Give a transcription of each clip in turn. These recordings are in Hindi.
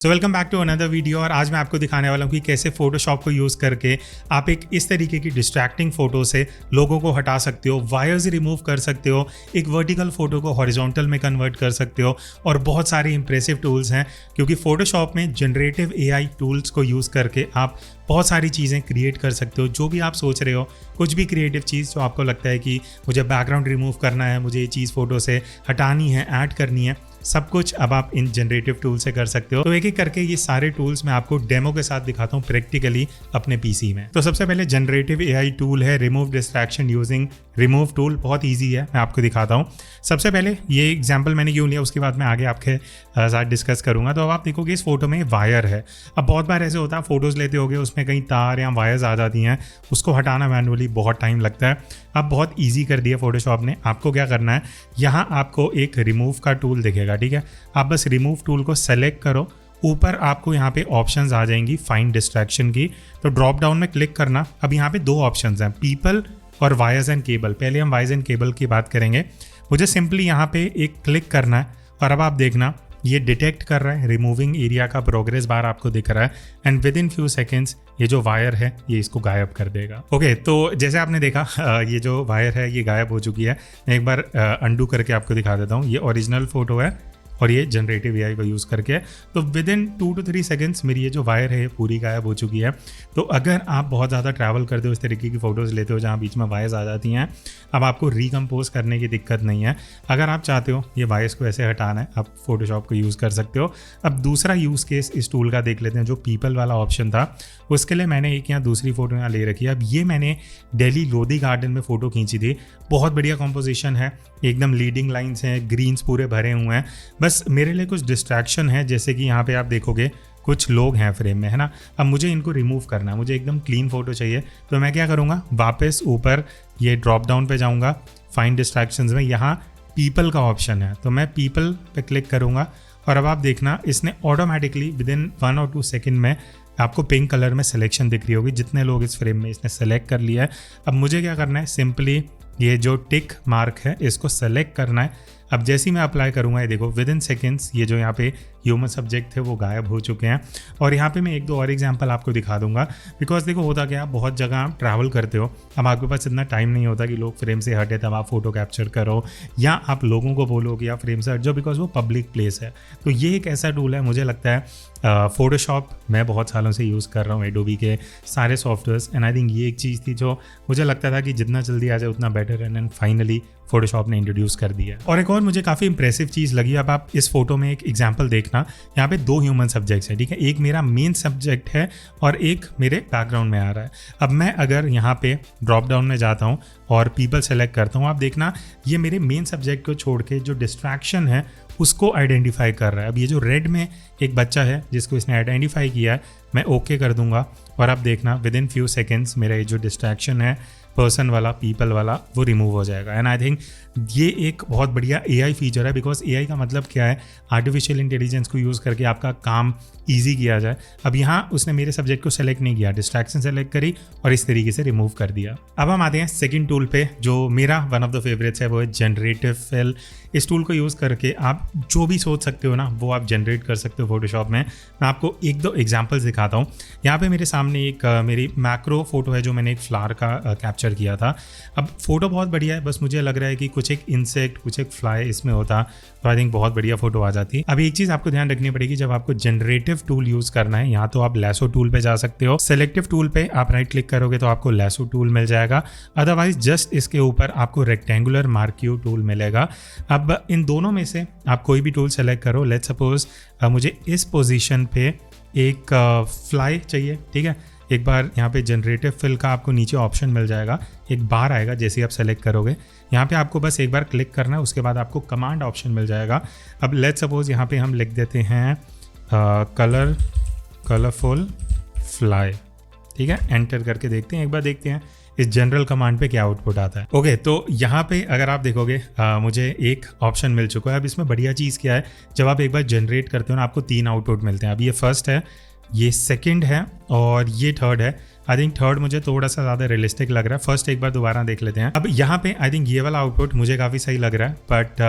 Welcome back to another video. और आज मैं आपको दिखाने वाला हूँ कि कैसे फोटोशॉप को यूज़ करके आप एक इस तरीके की डिस्ट्रैक्टिंग फोटो से लोगों को हटा सकते हो, वायर्स रिमूव कर सकते हो, एक वर्टिकल फोटो को हॉरिजॉन्टल में कन्वर्ट कर सकते हो। और बहुत सारे इंप्रेसिव टूल्स हैं क्योंकि फोटोशॉप में जनरेटिव एआई टूल्स को यूज़ करके आप बहुत सारी चीज़ें क्रिएट कर सकते हो। जो भी आप सोच रहे हो, कुछ भी क्रिएटिव चीज़ जो आपको लगता है कि मुझे बैकग्राउंड रिमूव करना है, मुझे ये चीज़ फोटो से हटानी है, ऐड करनी है, सब कुछ अब आप इन जनरेटिव टूल से कर सकते हो। तो एक एक करके ये सारे टूल्स मैं आपको डेमो के साथ दिखाता हूँ प्रैक्टिकली अपने पीसी में। तो सबसे पहले जनरेटिव एआई टूल है remove distraction using remove tool. बहुत इजी है, मैं आपको दिखाता हूँ। सबसे पहले ये एग्जांपल मैंने क्यों लिया उसके बाद मैं आगे आपके साथ डिस्कस करूंगा। तो अब आप देखोगे इस फोटो में वायर है। अब बहुत बार ऐसे होता है फोटोज़ लेते होगे, उसमें कहीं तार या वायर्स आ जाती हैं, उसको हटाना मैनुअली बहुत टाइम लगता है। अब बहुत ईजी कर दिया फोटोशॉप ने। आपको क्या करना है, यहाँ आपको एक रिमूव का टूल दिखेगा, ठीक है। आप बस रिमूव टूल को सेलेक्ट करो, ऊपर आपको यहाँ पे ऑप्शंस आ जाएंगी फाइंड डिस्ट्रैक्शन की। तो ड्रॉप डाउन में क्लिक करना। अब यहाँ पे दो ऑप्शंस हैं, पीपल और वायर्स एंड केबल। पहले हम वायर्स एंड केबल की बात करेंगे। मुझे सिंपली यहाँ पे एक क्लिक करना है और अब आप देखना ये डिटेक्ट कर रहा है, रिमूविंग एरिया का प्रोग्रेस बार आपको दिख रहा है and with in few seconds ये जो वायर है ये इसको गायब कर देगा। ओके, तो जैसे आपने देखा ये जो वायर है ये गायब हो चुकी है। मैं एक बार अंडू करके आपको दिखा देता हूँ। ये ओरिजिनल फोटो है और ये जनरेटिव एआई को यूज़ करके है। तो विद इन 2 to 3 सेकेंड्स मेरी ये जो वायर है पूरी गायब हो चुकी है। तो अगर आप बहुत ज़्यादा ट्रैवल करते हो, इस तरीके की फ़ोटोज़ लेते हो जहाँ बीच में वायर्स आ जाती हैं, अब आपको रिकम्पोज करने की दिक्कत नहीं है। अगर आप चाहते हो ये वायर्स को ऐसे हटाना है, आप फोटोशॉप को यूज़ कर सकते हो। अब दूसरा यूज़ केस इस टूल का देख लेते हैं। जो पीपल वाला ऑप्शन था उसके लिए मैंने एक यहाँ दूसरी फ़ोटो यहाँ ले रखी है। अब ये मैंने दिल्ली लोधी गार्डन में फ़ोटो खींची थी। बहुत बढ़िया कॉम्पोजिशन है, एकदम लीडिंग लाइन्स हैं, ग्रीन्स पूरे भरे हुए हैं। बस मेरे लिए कुछ डिस्ट्रैक्शन है, जैसे कि यहाँ पे आप देखोगे कुछ लोग हैं फ्रेम में, है ना। अब मुझे इनको रिमूव करना है, मुझे एकदम क्लीन फोटो चाहिए। तो मैं क्या करूँगा, वापस ऊपर ये ड्रॉप डाउन पे जाऊँगा, फाइंड डिस्ट्रैक्शंस में यहाँ पीपल का ऑप्शन है, तो मैं पीपल पे क्लिक करूँगा और अब आप देखना इसने automatically with in 1 or 2 second में आपको पिंक कलर में सिलेक्शन दिख रही होगी, जितने लोग इस फ्रेम में इसने सेलेक्ट कर लिया है। अब मुझे क्या करना है, सिंपली ये जो टिक मार्क है इसको सेलेक्ट करना है। अब जैसे ही मैं अप्लाई करूँगा ये देखो विद इन सेकेंड्स ये जो यहाँ पे ह्यूमन सब्जेक्ट थे वो गायब हो चुके हैं। और यहाँ पे मैं 1-2 और एग्जांपल आपको दिखा दूंगा। बिकॉज देखो होता क्या, बहुत जगह आप ट्रैवल करते हो, अब आपके पास इतना टाइम नहीं होता कि लोग फ्रेम से हटे तब आप फोटो कैप्चर करो, या आप लोगों को बोलो कि आप फ्रेम से हट जाओ बिकॉज वो पब्लिक प्लेस है। तो ये एक ऐसा टूल है, मुझे लगता है फोटोशॉप मैं बहुत सालों से यूज़ कर रहा हूँ, एडोबी के सारे सॉफ्टवेयर्स, एंड आई थिंक ये एक चीज़ थी जो मुझे लगता था कि जितना जल्दी आ जाए उतना बेटर, एंड फाइनली फोटोशॉप ने इंट्रोड्यूस कर दिया। और एक और मुझे काफ़ी इंप्रेसिव चीज़ लगी। अब आप इस फोटो में एक एग्जांपल देखना, यहाँ पे 2 ह्यूमन सब्जेक्ट्स हैं, ठीक है। एक मेरा मेन सब्जेक्ट है और एक मेरे बैकग्राउंड में आ रहा है। अब मैं अगर यहाँ पे ड्रॉप डाउन में जाता हूँ और पीपल सेलेक्ट करता हूँ, आप देखना ये मेरे मेन सब्जेक्ट को छोड़ के जो डिस्ट्रैक्शन है उसको आइडेंटिफाई कर रहा है। अब ये जो रेड में एक बच्चा है जिसको इसने आइडेंटिफाई किया है, मैं ओके कर दूंगा और अब देखना विद इन फ्यू सेकेंड्स मेरा ये जो डिस्ट्रैक्शन है पर्सन वाला, पीपल वाला, वो रिमूव हो जाएगा। एंड आई थिंक ये एक बहुत बढ़िया एआई फीचर है। बिकॉज एआई का मतलब क्या है, आर्टिफिशियल इंटेलिजेंस को यूज़ करके आपका काम ईजी किया जाए। अब यहाँ उसने मेरे सब्जेक्ट को सेलेक्ट नहीं किया, डिस्ट्रैक्शन सेलेक्ट करी और इस तरीके से रिमूव कर दिया। अब हम आते हैं सेकंड टूल पे, जो मेरा वन ऑफ द फेवरेट्स है, वो है जनरेटिव फिल। इस टूल को यूज़ करके आप जो भी सोच सकते हो ना वो आप जनरेट कर सकते हो फोटोशॉप में। मैं आपको 1-2 एग्जाम्पल्स दिखाता हूँ। यहाँ पे मेरे सामने एक मेरी मैक्रो फोटो है जो मैंने एक फ्लावर का कैप्चर किया था। अब फोटो बहुत बढ़िया है, बस मुझे लग रहा है कि कुछ एक इंसेक्ट, कुछ एक फ्लाई इसमें होता तो आई थिंक बहुत बढ़िया फोटो आ जाती। अब एक चीज़ आपको ध्यान रखनी पड़ेगी, जब आपको जनरेटिव टूल यूज़ करना है, यहाँ तो आप लैसो टूल पे जा सकते हो। सेलेक्टिव टूल पे आप राइट क्लिक करोगे तो आपको लैसो टूल मिल जाएगा, अदरवाइज जस्ट इसके ऊपर आपको रेक्टेंगुलर मार्क्यू टूल मिलेगा। अब इन दोनों में से आप कोई भी टूल सेलेक्ट करो। लेट्स सपोज मुझे इस पोजीशन पे एक फ्लाई चाहिए, ठीक है। एक बार यहाँ पे जनरेटिव फिल का आपको नीचे ऑप्शन मिल जाएगा, एक बार आएगा जैसे ही आप सेलेक्ट करोगे। यहाँ पे आपको बस एक बार क्लिक करना है, उसके बाद आपको कमांड ऑप्शन मिल जाएगा। अब लेट्स सपोज यहाँ पे हम लिख देते हैं कलरफुल फ्लाई, ठीक है। एंटर करके देखते हैं, एक बार देखते हैं इस जनरल कमांड पे क्या आउटपुट आता है। ओके, तो यहाँ पे अगर आप देखोगे मुझे एक ऑप्शन मिल चुका है। अब इसमें बढ़िया चीज़ क्या है, जब आप एक बार जनरेट करते हो ना आपको 3 आउटपुट मिलते हैं। अब ये फर्स्ट है, ये सेकंड है और ये थर्ड है। आई थिंक थर्ड मुझे थोड़ा सा ज़्यादा रियलिस्टिक लग रहा है। फर्स्ट एक बार दोबारा देख लेते हैं। अब यहाँ पे आई थिंक ये वाला आउटपुट मुझे काफ़ी सही लग रहा है, बट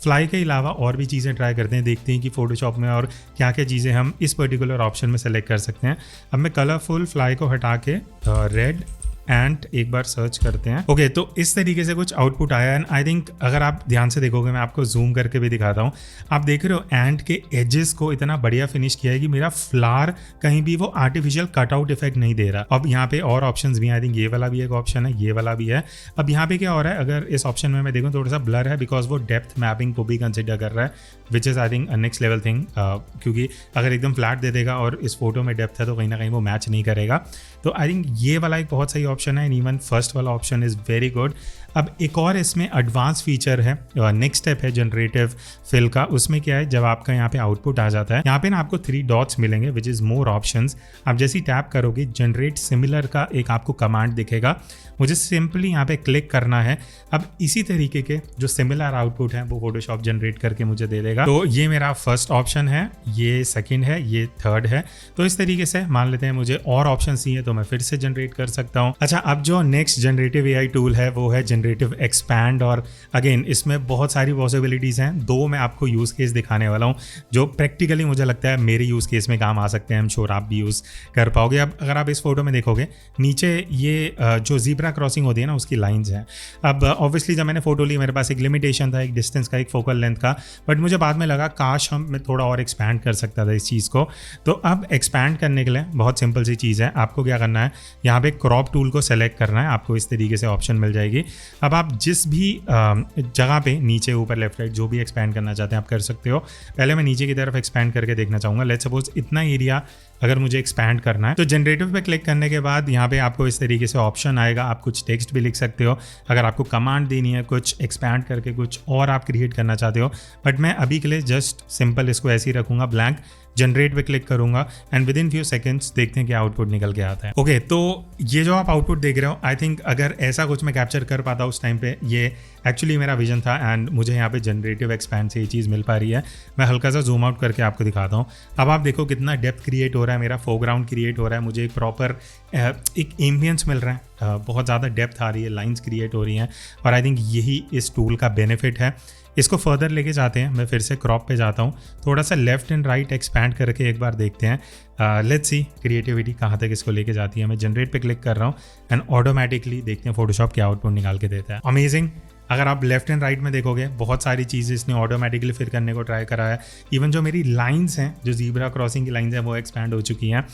फ्लाई के अलावा और भी चीज़ें ट्राई करते हैं, देखते हैं कि फोटोशॉप में और क्या क्या चीज़ें हम इस पर्टिकुलर ऑप्शन में सेलेक्ट कर सकते हैं। अब मैं कलरफुल फ्लाई को हटा के रेड एंड एक बार सर्च करते हैं। ओके, तो इस तरीके से कुछ आउटपुट आया। एंड आई थिंक अगर आप ध्यान से देखोगे, मैं आपको जूम करके भी दिखाता हूँ, आप देख रहे हो एंड के एजेस को इतना बढ़िया फिनिश किया है कि मेरा फ्लावर कहीं भी वो आर्टिफिशियल कटआउट इफेक्ट नहीं दे रहा। अब यहाँ पे और ऑप्शंस भी हैं, आई थिंक ये वाला भी एक ऑप्शन है, ये वाला भी है। अब यहाँ पे क्या हो रहा है, अगर इस ऑप्शन में मैं देखूँ थोड़ा सा ब्लर है, बिकॉज वो डेप्थ मैपिंग को भी कंसिडर कर रहा है, which is I think next level thing, क्योंकि अगर एकदम फ्लैट दे देगा और इस फोटो में डेप्थ है तो कहीं ना कहीं वो मैच नहीं करेगा। तो आई थिंक ये वाला एक बहुत सही ऑप्शन है, एंड इवन फर्स्ट वाला ऑप्शन इज़ वेरी गुड। अब एक और इसमें एडवांस फीचर है, नेक्स्ट स्टेप है जनरेटिव फिल का। उसमें क्या है, जब आपका यहाँ पे आउटपुट आ जाता है, यहाँ पे ना आपको 3 डॉट्स मिलेंगे विच इज़ मोर ऑप्शंस। आप जैसे ही टैप करोगे जनरेट सिमिलर का एक आपको कमांड दिखेगा, मुझे सिंपली यहाँ पे क्लिक करना है। अब इसी तरीके के जो सिमिलर आउटपुट है वो फोटोशॉप जनरेट करके मुझे दे देगा। तो ये मेरा फर्स्ट ऑप्शन है, ये सेकंड है, ये थर्ड है। तो इस तरीके से मान लेते हैं मुझे और ऑप्शन चाहिए तो मैं फिर से जनरेट कर सकता हूँ। अच्छा, अब जो नेक्स्ट जनरेटिव एआई टूल है वो है जनरेटिव एक्सपैंड, और अगेन इसमें बहुत सारी पॉसिबिलिटीज़ हैं। 2 मैं आपको यूज़ केस दिखाने वाला हूँ जो प्रैक्टिकली मुझे लगता है मेरे यूज़ केस में काम आ सकते हैं। आई एम श्योर आप भी यूज़ कर पाओगे। अब अगर आप इस फोटो में देखोगे, नीचे ये जो ज़ीब्रा क्रॉसिंग होती है ना, उसकी लाइंस हैं। अब ऑब्वियसली जब मैंने फोटो ली मेरे पास एक लिमिटेशन था, एक डिस्टेंस का, एक फोकल लेंथ का, बट मुझे बाद में लगा काश मैं थोड़ा और एक्सपैंड कर सकता था इस चीज़ को। तो अब एक्सपैंड करने के लिए बहुत सिंपल सी चीज़ है, आपको क्या करना है, यहाँ पे क्रॉप टूल को सेलेक्ट करना है, आपको इस तरीके से ऑप्शन मिल जाएगी। अब आप जिस भी जगह पे नीचे ऊपर लेफ्ट राइट जो भी एक्सपैंड करना चाहते हैं आप कर सकते हो। पहले मैं नीचे की तरफ एक्सपैंड करके देखना चाहूँगा। लेट्स सपोज इतना एरिया अगर मुझे एक्सपैंड करना है, तो जनरेटिव पे क्लिक करने के बाद यहाँ पे आपको इस तरीके से ऑप्शन आएगा। आप कुछ टेक्स्ट भी लिख सकते हो अगर आपको कमांड देनी है, कुछ एक्सपैंड करके कुछ और आप क्रिएट करना चाहते हो। बट मैं अभी के लिए जस्ट सिंपल इसको ऐसे ही रखूँगा ब्लैंक, जनरेट पे क्लिक करूंगा and with in few seconds देखते हैं कि आउटपुट निकल के आता है। ओके, तो ये जो आप आउटपुट देख रहे हो, आई थिंक अगर ऐसा कुछ मैं कैप्चर कर पाता उस टाइम पे, ये एक्चुअली मेरा विजन था एंड मुझे यहाँ पे जनरेटिव एक्सपैंड से ये चीज़ मिल पा रही है। मैं हल्का सा जूम आउट करके आपको दिखाता हूँ। अब आप देखो कितना डेप्थ क्रिएट हो रहा है, मेरा फोरग्राउंड क्रिएट हो रहा है, मुझे एक प्रॉपर एक एम्बियंस मिल रहा है, बहुत ज़्यादा डेप्थ आ रही है, लाइन्स क्रिएट हो रही हैं, और आई थिंक यही इस टूल का बेनिफिट है। इसको फर्दर लेके जाते हैं, मैं फिर से क्रॉप पे जाता हूँ, थोड़ा सा लेफ्ट एंड राइट एक्सपैंड करके एक बार देखते हैं। लेट्स सी क्रिएटिविटी कहाँ तक इसको लेके जाती है। मैं जनरेट पे क्लिक कर रहा हूँ एंड ऑटोमेटिकली देखते हैं फोटोशॉप क्या आउटपुट निकाल के देता है। अमेजिंग। अगर आप लेफ्ट एंड राइट में देखोगे बहुत सारी चीज़ें इसने ऑटोमेटिकली फिर करने को ट्राई करा है। इवन जो मेरी लाइंस हैं, जो ज़ीब्रा क्रॉसिंग की लाइंस हैं, वो एक्सपैंड हो चुकी हैं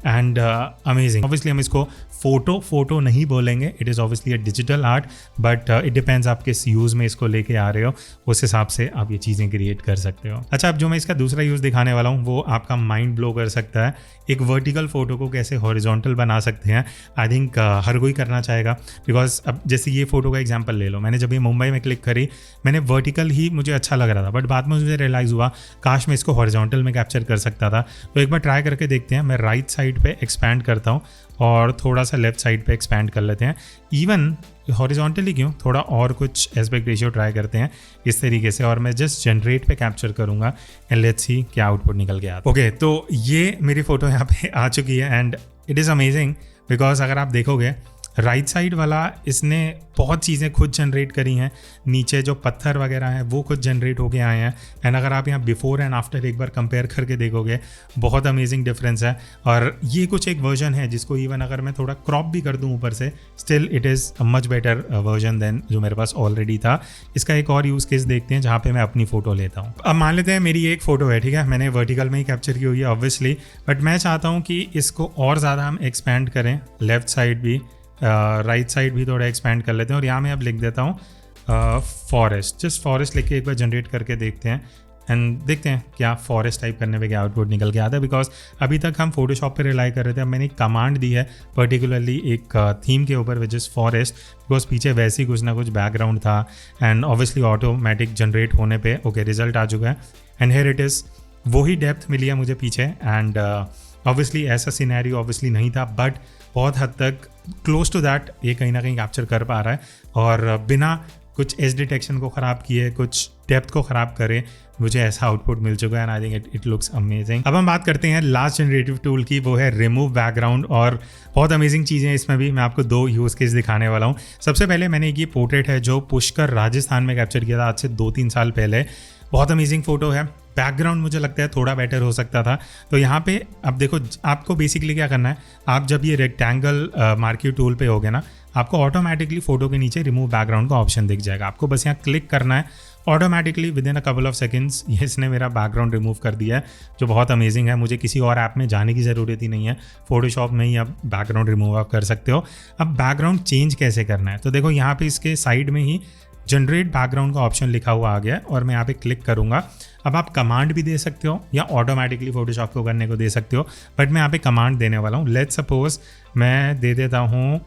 एंड अमेजिंग। ऑब्वियसली हम इसको फोटो नहीं बोलेंगे, it is obviously a digital art, but it depends आप किस यूज़ में इसको लेके आ रहे हो, उस हिसाब से आप ये चीज़ें क्रिएट कर सकते हो। अच्छा, अब जो मैं इसका दूसरा यूज़ दिखाने वाला हूँ वो आपका माइंड ब्लो कर सकता है। एक वर्टिकल फोटो को कैसे हॉरिजॉन्टल बना सकते हैं, आई थिंक हर कोई करना चाहेगा। बिकॉज अब जैसे ये फोटो का एग्जाम्पल ले लो, मैंने जब ये मुंबई में क्लिक करी, मैंने वर्टिकल ही मुझे अच्छा लग रहा था, बट बाद में मुझे रियलाइज़ हुआ काश मैं इसको हॉरिजॉन्टल में कैप्चर कर सकता था। तो एक बार ट्राई करके देखते हैं। मैं राइट साइड पे एक्सपैंड करता हूँ और थोड़ा सा लेफ्ट साइड पे एक्सपैंड कर लेते हैं। इवन हॉरिजॉन्टली क्यों, थोड़ा और कुछ एस्पेक्ट रेशियो ट्राई करते हैं इस तरीके से, और मैं जस्ट जनरेट पे कैप्चर करूँगा एंड लेट्स सी क्या आउटपुट निकल के आता है। ओके, तो ये मेरी फोटो यहाँ पे आ चुकी है and it is amazing because अगर आप देखोगे राइट साइड वाला इसने बहुत चीज़ें खुद जनरेट करी हैं, नीचे जो पत्थर वगैरह हैं वो खुद जनरेट होके आए हैं। एंड अगर आप यहाँ बिफोर एंड आफ्टर एक बार कंपेयर करके देखोगे, बहुत अमेजिंग डिफरेंस है। और ये कुछ एक वर्जन है जिसको इवन अगर मैं थोड़ा क्रॉप भी कर दूँ ऊपर से, still it is a much better version than जो मेरे पास ऑलरेडी था। इसका एक और यूज़ केस देखते हैं जहाँ पे मैं अपनी फ़ोटो लेता हूँ। अब मान लेते हैं मेरी एक फ़ोटो है, ठीक है, मैंने वर्टिकल में ही कैप्चर की हुई है ऑब्वियसली, बट मैं चाहता हूँ कि इसको और ज़्यादा हम एक्सपैंड करें, लेफ्ट साइड भी राइट साइड भी थोड़ा एक्सपैंड कर लेते हैं। और यहाँ मैं अब लिख देता हूँ फॉरेस्ट, जस्ट फॉरेस्ट लिख के एक बार जनरेट करके देखते हैं एंड देखते हैं क्या फॉरेस्ट टाइप करने पे क्या आउटपुट निकल के आता है। बिकॉज अभी तक हम फोटोशॉप पे रिलाई कर रहे थे, अब मैंने एक कमांड दी है पर्टिकुलरली एक थीम के ऊपर विच इज़ फॉरेस्ट, बिकॉज पीछे वैसे ही कुछ ना कुछ बैकग्राउंड था एंड ऑब्वियसली ऑटोमेटिक जनरेट होने पे ओके रिजल्ट आ चुका है एंड हियर इट इज़। वही डेप्थ मिली है मुझे पीछे एंड ऑब्वियसली ऐसा सिनेरियो ऑब्वियसली नहीं था, बट बहुत हद तक क्लोज टू दैट ये कहीं ना कहीं कैप्चर कर पा रहा है और बिना कुछ एज डिटेक्शन को ख़राब किए, कुछ डेप्थ को ख़राब करे, मुझे ऐसा आउटपुट मिल चुका है and I think it looks amazing. अब हम बात करते हैं लास्ट जनरेटिव टूल की, वो है रिमूव बैकग्राउंड। और बहुत अमेजिंग चीज़ें हैं इसमें भी, मैं आपको 2 यूज़ केस दिखाने वाला हूँ। सबसे पहले मैंने एक ये पोर्ट्रेट है जो पुष्कर राजस्थान में कैप्चर किया था आज से 2-3 साल पहले। बहुत अमेजिंग फ़ोटो है। बैकग्राउंड मुझे लगता है थोड़ा बेटर हो सकता था। तो यहाँ पे अब देखो, आपको बेसिकली क्या करना है, आप जब ये रेक्टेंगल मार्क्यू टूल पे होगे ना, आपको ऑटोमेटिकली फोटो के नीचे रिमूव बैकग्राउंड का ऑप्शन दिख जाएगा। आपको बस यहाँ क्लिक करना है, automatically with in a couple of seconds इसने मेरा बैकग्राउंड रिमूव कर दिया है, जो बहुत अमेजिंग है। मुझे किसी और ऐप में जाने की ज़रूरत ही नहीं है, फोटोशॉप में ही आप बैकग्राउंड रिमूव आप कर सकते हो। अब बैकग्राउंड चेंज कैसे करना है, तो देखो यहाँ पे इसके साइड में ही जनरेट बैकग्राउंड का ऑप्शन लिखा हुआ आ गया है और मैं यहाँ पे क्लिक करूँगा। अब आप कमांड भी दे सकते हो या ऑटोमेटिकली फोटोशॉप को करने को दे सकते हो, बट मैं यहाँ पे कमांड देने वाला हूँ। लेट्स सपोज मैं दे देता हूँ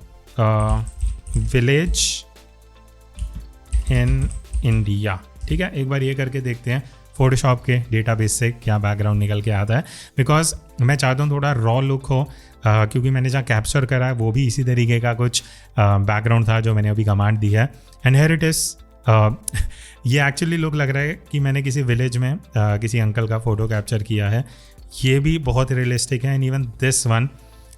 विलेज इन इंडिया, ठीक है। एक बार ये करके देखते हैं फोटोशॉप के डेटाबेस से क्या बैकग्राउंड निकल के आता है, बिकॉज मैं चाहता हूँ थोड़ा रॉ लुक हो, क्योंकि मैंने जहाँ कैप्चर करा है वो भी इसी तरीके का कुछ बैकग्राउंड था जो मैंने अभी कमांड दी है। And here it is. ये एक्चुअली लुक लग रहा है कि मैंने किसी विलेज में किसी अंकल का फ़ोटो कैप्चर किया है। ये भी बहुत रियलिस्टिक है and even this one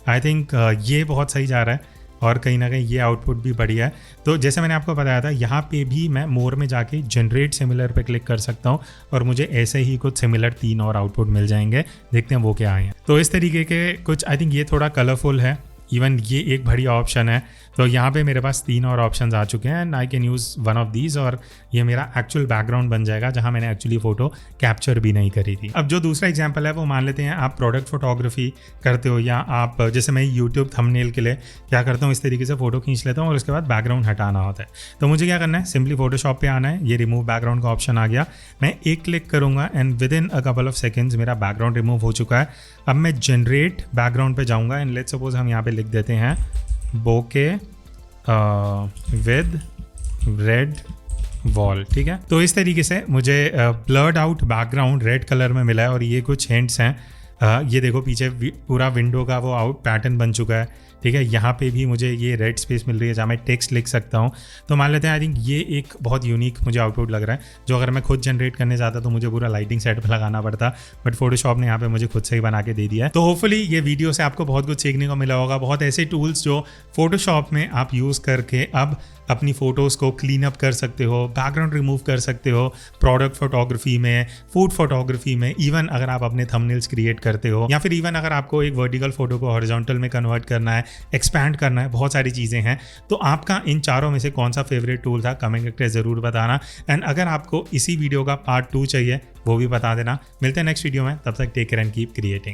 I think ये बहुत सही जा रहा है और कहीं ना कहीं ये आउटपुट भी बढ़िया है। तो जैसे मैंने आपको बताया था, यहाँ पे भी मैं मोर में जाके जनरेट सिमिलर पे क्लिक कर सकता हूँ और मुझे ऐसे ही कुछ सिमिलर 3 और आउटपुट मिल जाएंगे। देखते हैं वो क्या आए हैं। तो इस तरीके के कुछ, आई थिंक ये थोड़ा कलरफुल है, इवन ये एक बढ़िया ऑप्शन है। तो यहाँ पे मेरे पास 3 और ऑप्शंस आ चुके हैं and I can use one of these और ये मेरा एक्चुअल बैकग्राउंड बन जाएगा जहाँ मैंने एक्चुअली फ़ोटो कैप्चर भी नहीं करी थी। अब जो दूसरा एग्जांपल है वो मान लेते हैं आप प्रोडक्ट फोटोग्राफी करते हो, या आप जैसे मैं यूट्यूब थंबनेल के लिए क्या करता हूँ, इस तरीके से फ़ोटो खींच लेता हूँ और उसके बाद बैकग्राउंड हटाना होता है। तो मुझे क्या करना है, सिंपली फोटोशॉप पे आना है, ये रिमूव बैकग्राउंड का ऑप्शन आ गया, मैं एक क्लिक करूँगा and with in a couple of seconds मेरा बैकग्राउंड रिमूव हो चुका है। अब मैं जनरेट बैकग्राउंड पे जाऊँगा एंड लेट्स सपोज हम यहाँ पे लिख देते हैं बोके विद रेड वॉल, ठीक है। तो इस तरीके से मुझे blurred out background red colour में मिला है और ये कुछ हिंट्स हैं। ये देखो पीछे पूरा विंडो का वो आउट पैटर्न बन चुका है, ठीक है। यहाँ पे भी मुझे ये रेड स्पेस मिल रही है जहाँ मैं टेक्स्ट लिख सकता हूँ। तो मान लेते हैं आई थिंक ये एक बहुत यूनिक मुझे आउटपुट लग रहा है, जो अगर मैं खुद जनरेट करने जाता तो मुझे पूरा लाइटिंग सेट पर लगाना पड़ता, बट फोटोशॉप ने यहाँ पे मुझे खुद से ही बना के दे दिया है। तो होपफुली ये वीडियो से आपको बहुत कुछ सीखने को मिला होगा, बहुत ऐसे टूल्स जो फोटोशॉप में आप यूज़ करके अब अपनी फ़ोटोज़ को क्लीन अप कर सकते हो, बैकग्राउंड रिमूव कर सकते हो, प्रोडक्ट फोटोग्राफी में, फूड फोटोग्राफी में, इवन अगर आप अपने थंबनेल्स क्रिएट करते हो, या फिर इवन अगर आपको एक वर्टिकल फोटो को हॉरिजॉन्टल में कन्वर्ट करना है, एक्सपैंड करना है, बहुत सारी चीज़ें हैं। तो आपका इन चारों में से कौन सा फेवरेट टूल था, कमेंट करके ज़रूर बताना। एंड अगर आपको इसी वीडियो का पार्ट 2 चाहिए वो भी बता देना। मिलते हैं नेक्स्ट वीडियो में, तब तक take care and keep creating.